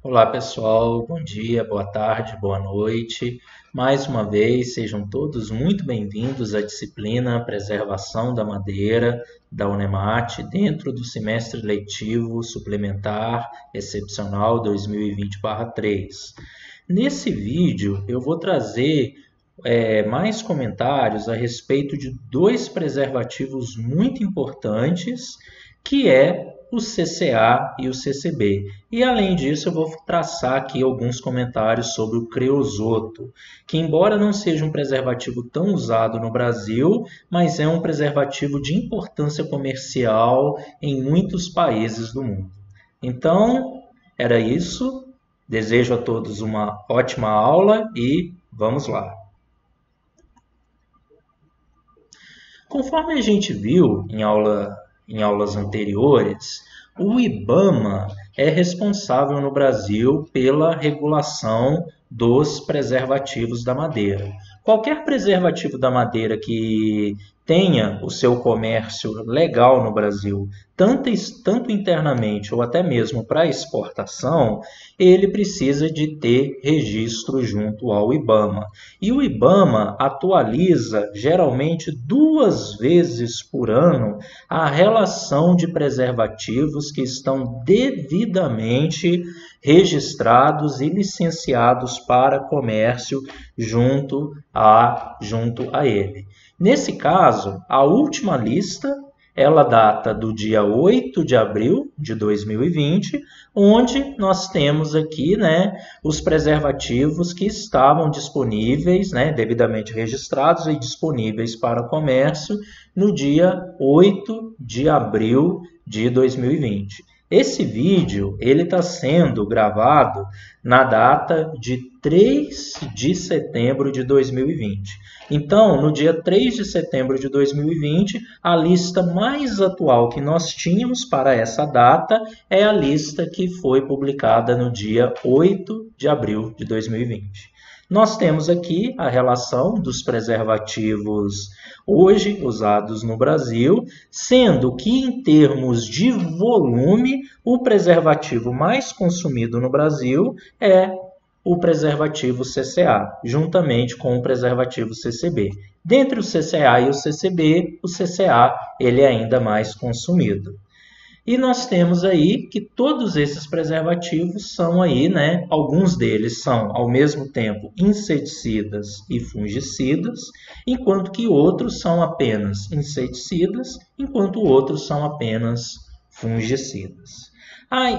Olá pessoal, bom dia, boa tarde, boa noite. Mais uma vez, sejam todos muito bem-vindos à disciplina Preservação da Madeira da Unemat dentro do semestre letivo suplementar excepcional 2020/3. Nesse vídeo eu vou trazer mais comentários a respeito de dois preservativos muito importantes, que é o CCA e o CCB. E além disso, eu vou traçar aqui alguns comentários sobre o creosoto, que embora não seja um preservativo tão usado no Brasil, mas é um preservativo de importância comercial em muitos países do mundo. Então, era isso. Desejo a todos uma ótima aula e vamos lá. Conforme a gente viu em aulas anteriores, o IBAMA é responsável no Brasil pela regulação dos preservativos da madeira. Qualquer preservativo da madeira que tenha o seu comércio legal no Brasil, tanto internamente ou até mesmo para exportação, ele precisa de ter registro junto ao IBAMA. E o IBAMA atualiza geralmente 2 vezes por ano a relação de preservativos que estão devidamente registrados e licenciados para comércio junto a ele. Nesse caso, a última lista ela data do dia 8 de abril de 2020, onde nós temos aqui os preservativos que estavam disponíveis, devidamente registrados e disponíveis para comércio no dia 8 de abril de 2020. Esse vídeo está sendo gravado na data de 3 de setembro de 2020. Então, no dia 3 de setembro de 2020, a lista mais atual que nós tínhamos para essa data é a lista que foi publicada no dia 8 de abril de 2020. Nós temos aqui a relação dos preservativos hoje usados no Brasil, sendo que em termos de volume, o preservativo mais consumido no Brasil é o preservativo CCA, juntamente com o preservativo CCB. Dentre o CCA e o CCA ele é ainda mais consumido. E nós temos aí que todos esses preservativos são aí, alguns deles são ao mesmo tempo inseticidas e fungicidas, enquanto que outros são apenas inseticidas, enquanto outros são apenas fungicidas.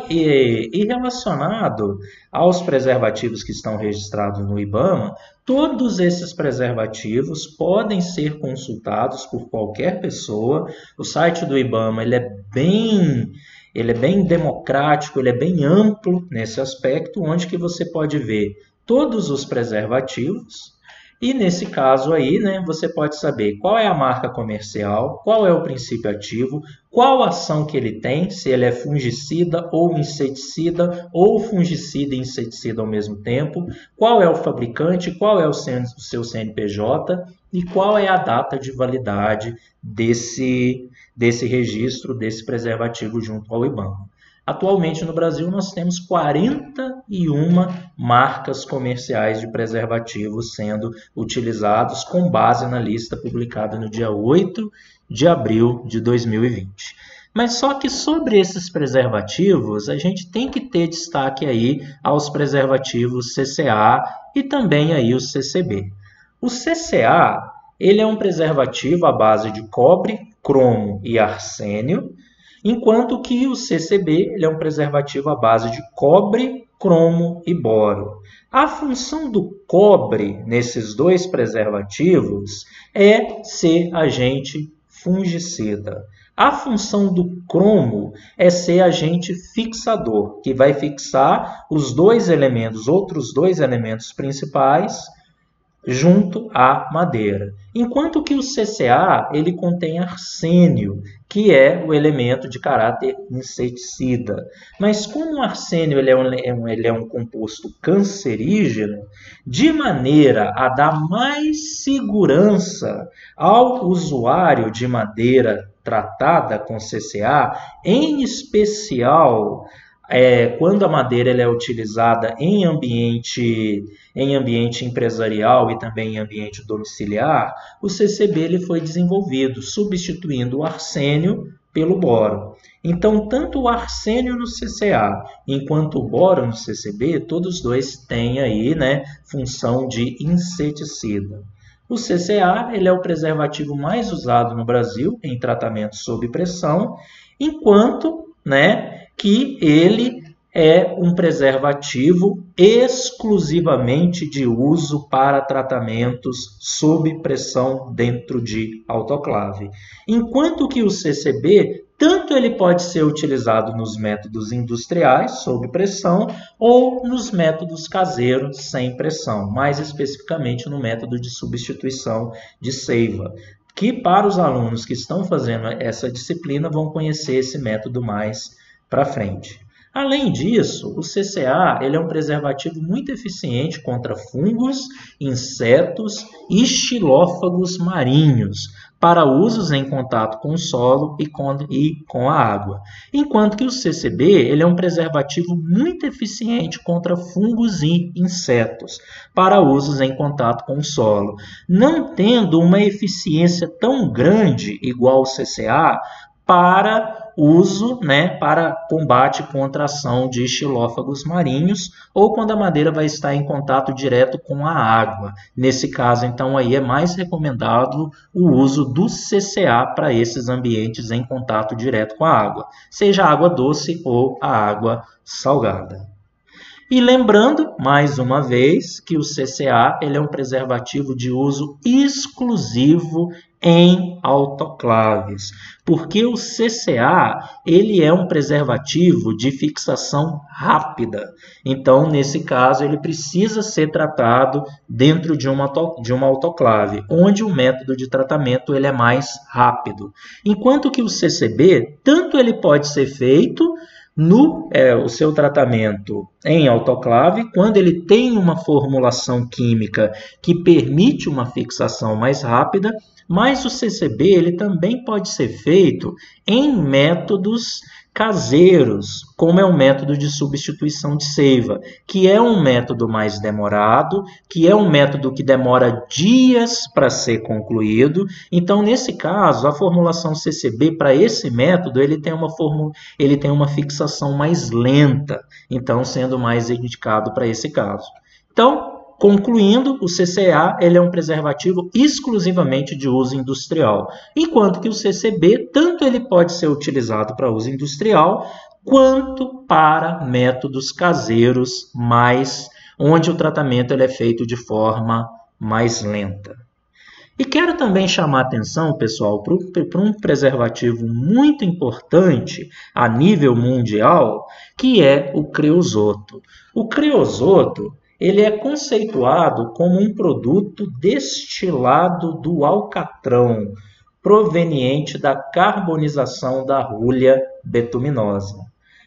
E relacionado aos preservativos que estão registrados no IBAMA, todos esses preservativos podem ser consultados por qualquer pessoa. O site do IBAMA ele é bem democrático, ele é bem amplo nesse aspecto, onde que você pode ver todos os preservativos. E nesse caso aí, você pode saber qual é a marca comercial, qual é o princípio ativo, qual ação que ele tem, se ele é fungicida ou inseticida, ou fungicida e inseticida ao mesmo tempo, qual é o fabricante, qual é o seu CNPJ e qual é a data de validade desse registro, desse preservativo junto ao IBAMA. Atualmente no Brasil nós temos 41 marcas comerciais de preservativos sendo utilizados com base na lista publicada no dia 8 de abril de 2020. Mas só que sobre esses preservativos a gente tem que ter destaque aí aos preservativos CCA e também aí o CCB. O CCA ele é um preservativo à base de cobre, cromo e arsênio, enquanto que o CCB ele é um preservativo à base de cobre, cromo e boro. A função do cobre nesses dois preservativos é ser agente fungicida. A função do cromo é ser agente fixador, que vai fixar os outros dois elementos principais junto à madeira. Enquanto que o CCA ele contém arsênio, que é o elemento de caráter inseticida. Mas como o arsênio ele é um composto cancerígeno, de maneira a dar mais segurança ao usuário de madeira tratada com CCA, em especial quando a madeira ela é utilizada em ambiente empresarial e também em ambiente domiciliar, o CCB ele foi desenvolvido, substituindo o arsênio pelo boro. Então, tanto o arsênio no CCA enquanto o boro no CCB, todos dois têm aí, né, função de inseticida. O CCA ele é o preservativo mais usado no Brasil em tratamento sob pressão, enquanto, né, que ele é um preservativo exclusivamente de uso para tratamentos sob pressão dentro de autoclave. Enquanto que o CCB, tanto ele pode ser utilizado nos métodos industriais, sob pressão, ou nos métodos caseiros, sem pressão, mais especificamente no método de substituição de seiva, que para os alunos que estão fazendo essa disciplina vão conhecer esse método mais para frente. Além disso, o CCA ele é um preservativo muito eficiente contra fungos, insetos e xilófagos marinhos, para usos em contato com o solo e com a água. Enquanto que o CCB ele é um preservativo muito eficiente contra fungos e insetos, para usos em contato com o solo, não tendo uma eficiência tão grande igual o CCA para uso, né, para combate contra a ação de xilófagos marinhos ou quando a madeira vai estar em contato direto com a água. Nesse caso, então, aí é mais recomendado o uso do CCA para esses ambientes em contato direto com a água, seja a água doce ou a água salgada. E lembrando, mais uma vez, que o CCA ele é um preservativo de uso exclusivo em autoclaves, porque o CCA ele é um preservativo de fixação rápida. Então, nesse caso, ele precisa ser tratado dentro de uma autoclave, onde o método de tratamento ele é mais rápido. Enquanto que o CCB, tanto ele pode ser feito o seu tratamento em autoclave, quando ele tem uma formulação química que permite uma fixação mais rápida, mas o CCB ele também pode ser feito em métodos caseiros, como é o método de substituição de seiva, que é um método mais demorado, que é um método que demora dias para ser concluído. Então, nesse caso, a formulação CCB para esse método, ele tem uma fixação mais lenta, então sendo mais indicado para esse caso. Então, concluindo, o CCA ele é um preservativo exclusivamente de uso industrial, enquanto que o CCB, tanto ele pode ser utilizado para uso industrial, quanto para métodos caseiros, onde o tratamento ele é feito de forma mais lenta. E quero também chamar a atenção, pessoal, para um preservativo muito importante a nível mundial, que é o creosoto. O creosoto ele é conceituado como um produto destilado do alcatrão, proveniente da carbonização da rolha betuminosa.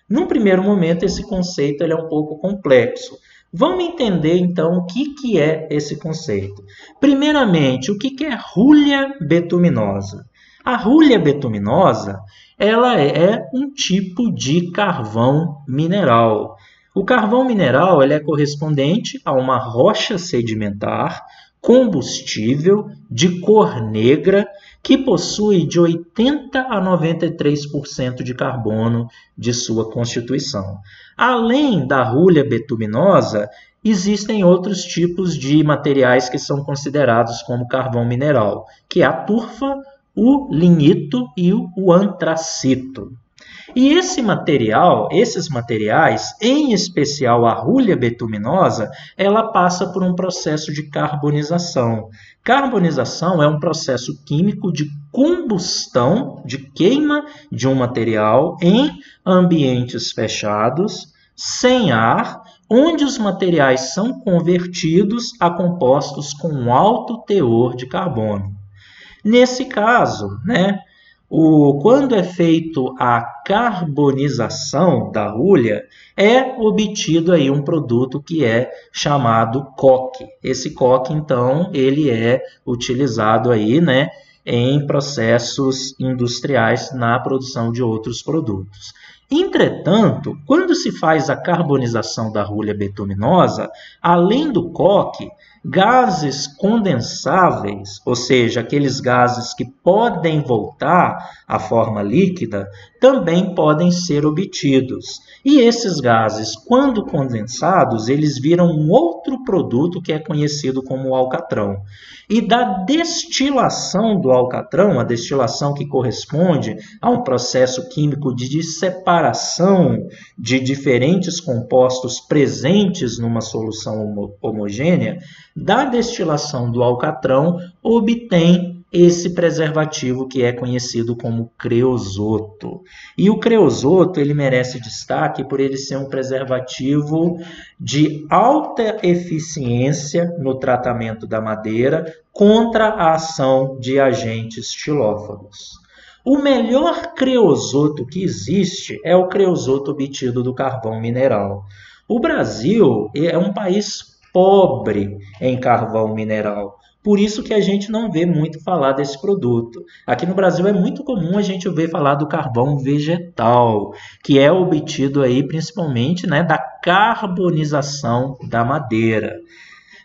Num primeiro momento, esse conceito ele é um pouco complexo. Vamos entender, então, o que é esse conceito. Primeiramente, o que é rolha betuminosa? A rolha betuminosa ela é um tipo de carvão mineral. O carvão mineral ele é correspondente a uma rocha sedimentar combustível de cor negra que possui de 80% a 93% de carbono de sua constituição. Além da rolha betuminosa, existem outros tipos de materiais que são considerados como carvão mineral, que é a turfa, o lignito e o antracito. E esses materiais, em especial a rolha betuminosa, ela passa por um processo de carbonização. Carbonização é um processo químico de combustão, de queima de um material em ambientes fechados, sem ar, onde os materiais são convertidos a compostos com alto teor de carbono. Nesse caso, quando é feito a carbonização da rolha, é obtido aí um produto que é chamado coque. Esse coque, então, ele é utilizado aí, em processos industriais na produção de outros produtos. Entretanto, quando se faz a carbonização da rolha betuminosa, além do coque, gases condensáveis, ou seja, aqueles gases que podem voltar à forma líquida, também podem ser obtidos. E esses gases, quando condensados, eles viram um outro produto que é conhecido como alcatrão. E da destilação do alcatrão, a destilação que corresponde a um processo químico de separação de diferentes compostos presentes numa solução homogênea, da destilação do alcatrão obtém esse preservativo que é conhecido como creosoto. E o creosoto ele merece destaque por ele ser um preservativo de alta eficiência no tratamento da madeira contra a ação de agentes xilófagos. O melhor creosoto que existe é o creosoto obtido do carvão mineral. O Brasil é um país pobre em carvão mineral. Por isso que a gente não vê muito falar desse produto. Aqui no Brasil é muito comum a gente ver falar do carvão vegetal, que é obtido aí principalmente, né, da carbonização da madeira.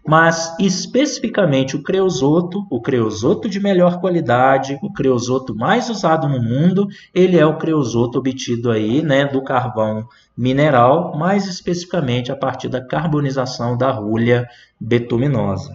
Mas especificamente o creosoto de melhor qualidade, o creosoto mais usado no mundo, ele é o creosoto obtido aí, né, do carvão mineral, mais especificamente a partir da carbonização da rolha betuminosa.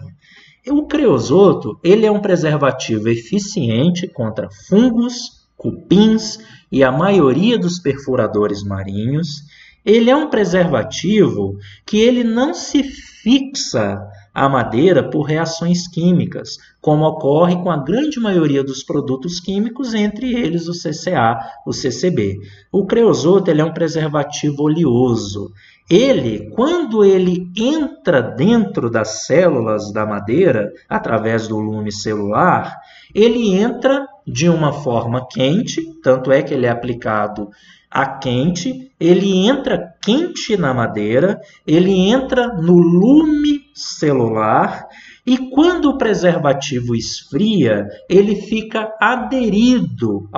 O creosoto ele é um preservativo eficiente contra fungos, cupins e a maioria dos perfuradores marinhos. Ele é um preservativo que ele não se fixa à madeira por reações químicas, como ocorre com a grande maioria dos produtos químicos, entre eles o CCA, o CCB. O creosoto ele é um preservativo oleoso. Ele, quando ele entra dentro das células da madeira, através do lume celular, ele entra de uma forma quente, tanto é que ele é aplicado a quente, ele entra quente na madeira, ele entra no lume celular e quando o preservativo esfria, ele fica aderido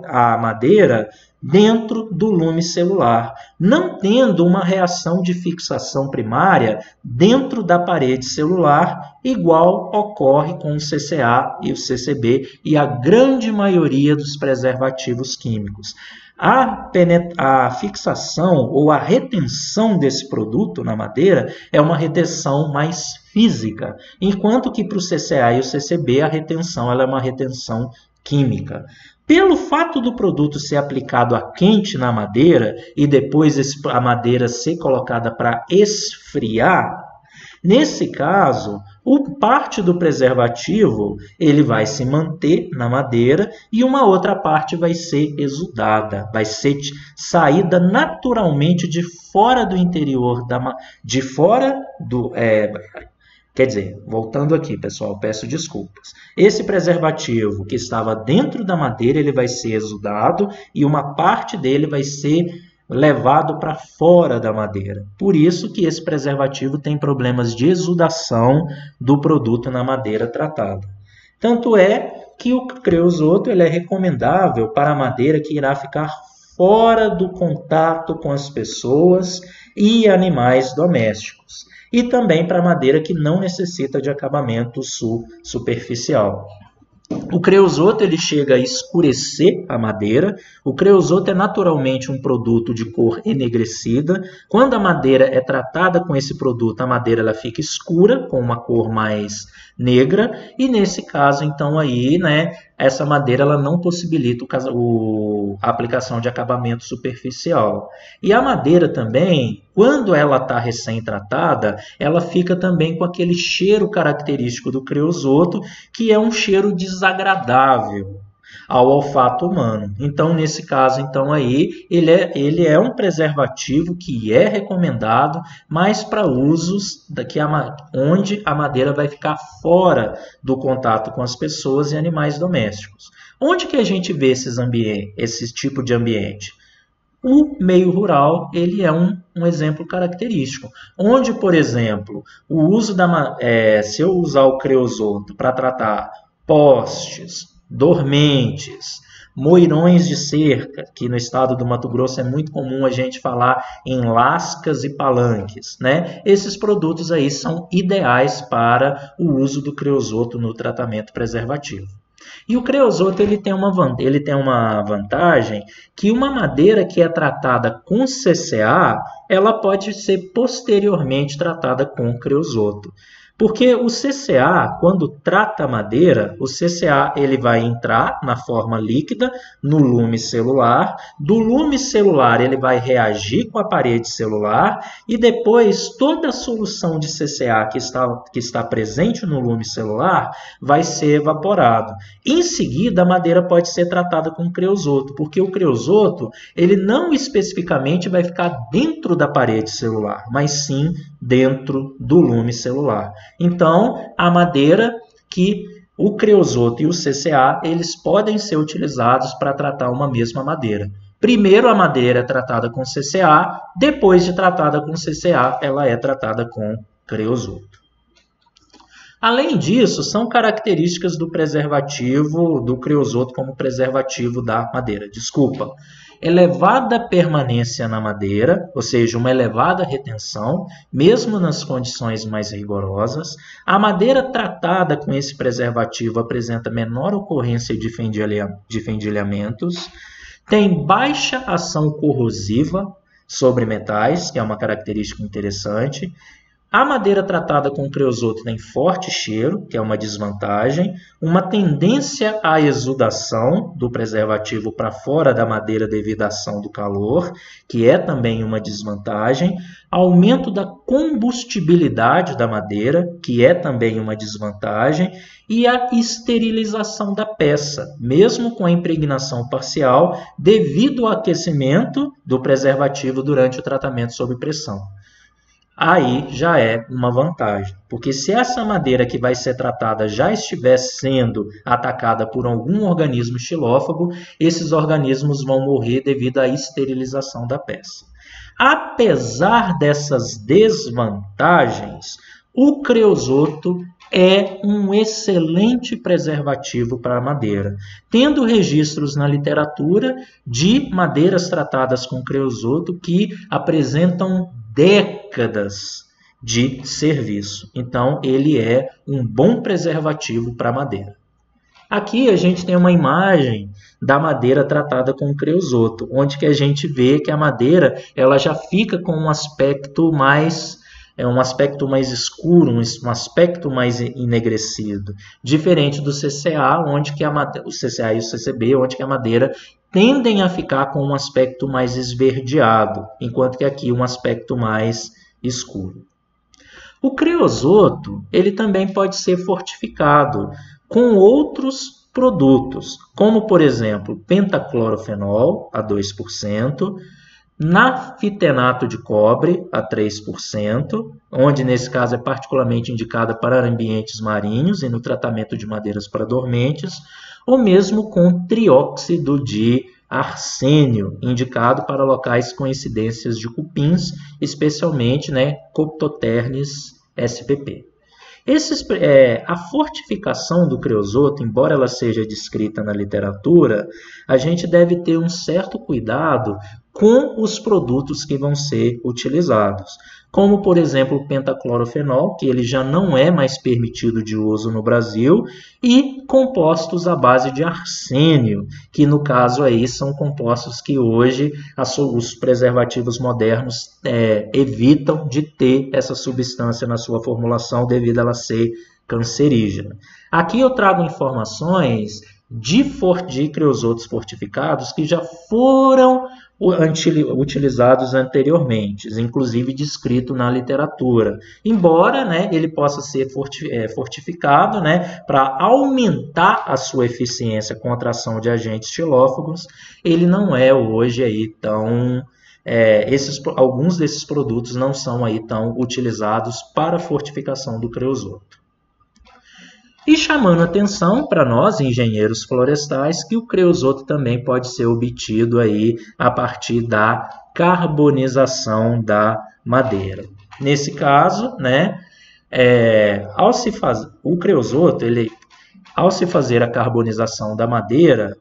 à madeira dentro do lume celular, não tendo uma reação de fixação primária dentro da parede celular, igual ocorre com o CCA e o CCB e a grande maioria dos preservativos químicos. A fixação ou a retenção desse produto na madeira é uma retenção mais física, enquanto que para o CCA e o CCB a retenção ela é uma retenção química. Pelo fato do produto ser aplicado a quente na madeira e depois a madeira ser colocada para esfriar, nesse caso, parte do preservativo ele vai se manter na madeira e uma outra parte vai ser exudada, vai ser saída naturalmente de fora do interior, quer dizer, voltando aqui, pessoal, peço desculpas. Esse preservativo que estava dentro da madeira, ele vai ser exudado e uma parte dele vai ser levado para fora da madeira. Por isso que esse preservativo tem problemas de exudação do produto na madeira tratada. Tanto é que o creosoto ele é recomendável para a madeira que irá ficar fora do contato com as pessoas e animais domésticos. E também para madeira que não necessita de acabamento superficial. O creosoto ele chega a escurecer a madeira. O creosoto é naturalmente um produto de cor enegrecida. Quando a madeira é tratada com esse produto, a madeira ela fica escura, com uma cor mais negra. E nesse caso, então, aí, né, essa madeira ela não possibilita a aplicação de acabamento superficial. E a madeira também, quando ela está recém-tratada, ela fica também com aquele cheiro característico do creosoto, que é um cheiro desagradável ao olfato humano. Então, nesse caso, então, aí, ele é um preservativo que é recomendado, mas para usos onde a madeira vai ficar fora do contato com as pessoas e animais domésticos. Onde que a gente vê esse tipo de ambiente? O meio rural ele é um exemplo característico, onde, por exemplo, o uso se eu usar o creosoto para tratar postes, dormentes, moirões de cerca, que no estado do Mato Grosso é muito comum a gente falar em lascas e palanques, né? Esses produtos aí são ideais para o uso do creosoto no tratamento preservativo. E o creosoto ele tem uma vantagem que uma madeira que é tratada com CCA, ela pode ser posteriormente tratada com creosoto. Porque o CCA, quando trata a madeira, o CCA ele vai entrar na forma líquida no lume celular. Do lume celular ele vai reagir com a parede celular e depois toda a solução de CCA que está presente no lume celular vai ser evaporado. Em seguida, a madeira pode ser tratada com creosoto, porque o creosoto ele não especificamente vai ficar dentro da parede celular, mas sim dentro do lume celular. Então, a madeira que o creosoto e o CCA, eles podem ser utilizados para tratar uma mesma madeira. Primeiro a madeira é tratada com CCA, depois de tratada com CCA, ela é tratada com creosoto. Além disso, são características do preservativo, do creosoto como preservativo da madeira. Elevada permanência na madeira, ou seja, uma elevada retenção, mesmo nas condições mais rigorosas. A madeira tratada com esse preservativo apresenta menor ocorrência de fendilhamentos, tem baixa ação corrosiva sobre metais, que é uma característica interessante. A madeira tratada com creosoto tem forte cheiro, que é uma desvantagem, uma tendência à exudação do preservativo para fora da madeira devido à ação do calor, que é também uma desvantagem, aumento da combustibilidade da madeira, que é também uma desvantagem, e a esterilização da peça, mesmo com a impregnação parcial, devido ao aquecimento do preservativo durante o tratamento sob pressão. Aí já é uma vantagem, porque se essa madeira que vai ser tratada já estiver sendo atacada por algum organismo xilófago, esses organismos vão morrer devido à esterilização da peça. Apesar dessas desvantagens, o creosoto é um excelente preservativo para a madeira, tendo registros na literatura de madeiras tratadas com creosoto que apresentam décadas de serviço. Então, ele é um bom preservativo para a madeira. Aqui a gente tem uma imagem da madeira tratada com creosoto, onde que a gente vê que a madeira ela já fica com um aspecto mais escuro, um aspecto mais enegrecido, diferente do CCA, onde que o CCA e o CCB, onde que a madeira tendem a ficar com um aspecto mais esverdeado, enquanto que aqui um aspecto mais escuro. O creosoto ele também pode ser fortificado com outros produtos, como por exemplo pentaclorofenol a 2%, naftenato de cobre a 3%, onde nesse caso é particularmente indicada para ambientes marinhos e no tratamento de madeiras para dormentes, ou mesmo com trióxido de arsênio, indicado para locais com incidências de cupins, especialmente Coptoternes spp. A fortificação do creosoto, embora ela seja descrita na literatura, a gente deve ter um certo cuidado com os produtos que vão ser utilizados, como por exemplo o pentaclorofenol, que ele já não é mais permitido de uso no Brasil, e compostos à base de arsênio, que no caso aí são compostos que hoje os preservativos modernos evitam de ter essa substância na sua formulação devido a ela ser cancerígena. Aqui eu trago informações de creosotos fortificados que já foram utilizados anteriormente, inclusive descrito na literatura. Embora ele possa ser fortificado para aumentar a sua eficiência contra a ação de agentes xilófagos, ele não é hoje aí tão... alguns desses produtos não são aí tão utilizados para a fortificação do creosoto. E chamando atenção para nós, engenheiros florestais, que o creosoto também pode ser obtido aí a partir da carbonização da madeira. Nesse caso, o creosoto, ao se fazer a carbonização da madeira,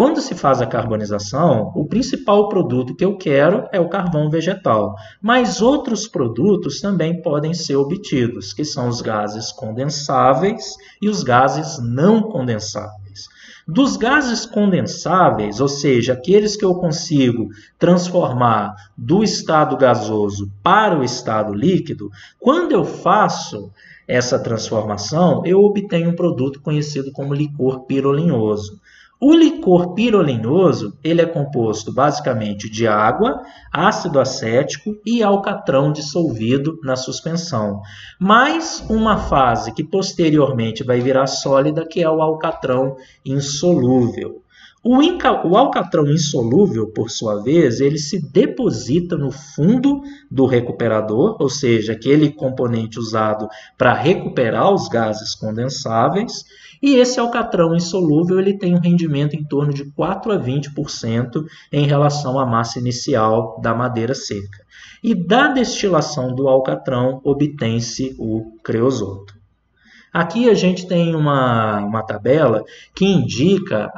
Quando se faz a carbonização, o principal produto que eu quero é o carvão vegetal, mas outros produtos também podem ser obtidos, que são os gases condensáveis e os gases não condensáveis. Dos gases condensáveis, ou seja, aqueles que eu consigo transformar do estado gasoso para o estado líquido, quando eu faço essa transformação, eu obtenho um produto conhecido como licor pirolinhoso. O licor pirolinhoso, ele é composto basicamente de água, ácido acético e alcatrão dissolvido na suspensão, mais uma fase que posteriormente vai virar sólida, que é o alcatrão insolúvel. O alcatrão insolúvel, por sua vez, ele se deposita no fundo do recuperador, ou seja, aquele componente usado para recuperar os gases condensáveis, e esse alcatrão insolúvel ele tem um rendimento em torno de 4 a 20% em relação à massa inicial da madeira seca. E da destilação do alcatrão obtém-se o creosoto. Aqui a gente tem uma tabela que indica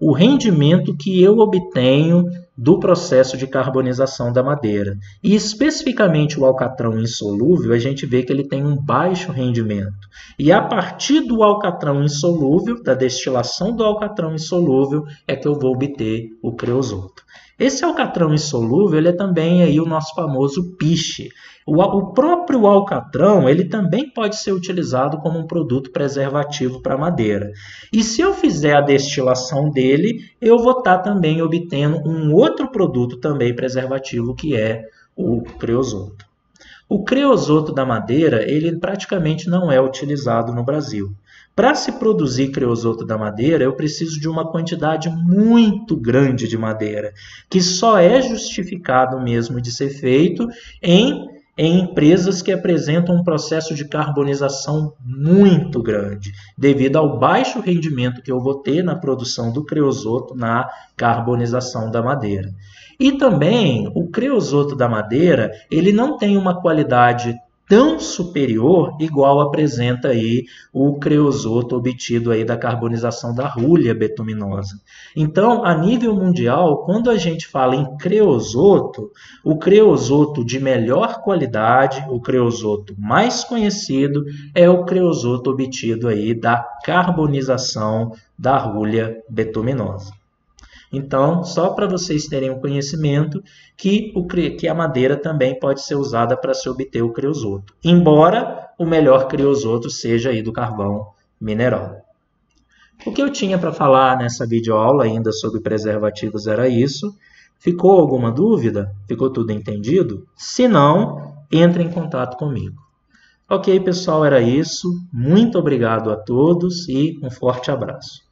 o rendimento que eu obtenho do processo de carbonização da madeira. E especificamente o alcatrão insolúvel, a gente vê que ele tem um baixo rendimento. E a partir do alcatrão insolúvel, da destilação do alcatrão insolúvel, é que eu vou obter o creosoto. Esse alcatrão insolúvel ele é também aí o nosso famoso piche. O próprio alcatrão ele também pode ser utilizado como um produto preservativo para madeira. E se eu fizer a destilação dele, eu vou estar também obtendo um outro produto também preservativo, que é o creosoto. O creosoto da madeira ele praticamente não é utilizado no Brasil. Para se produzir creosoto da madeira, eu preciso de uma quantidade muito grande de madeira, que só é justificado mesmo de ser feito em empresas que apresentam um processo de carbonização muito grande, devido ao baixo rendimento que eu vou ter na produção do creosoto na carbonização da madeira. E também o creosoto da madeira, ele não tem uma qualidade tão superior igual apresenta aí o creosoto obtido aí da carbonização da rolha betuminosa. Então, a nível mundial, quando a gente fala em creosoto, o creosoto de melhor qualidade, o creosoto mais conhecido, é o creosoto obtido aí da carbonização da rolha betuminosa. Então, só para vocês terem um conhecimento que a madeira também pode ser usada para se obter o creosoto, embora o melhor creosoto seja aí do carvão mineral. O que eu tinha para falar nessa videoaula ainda sobre preservativos era isso. Ficou alguma dúvida? Ficou tudo entendido? Se não, entre em contato comigo. Ok, pessoal, era isso. Muito obrigado a todos e um forte abraço.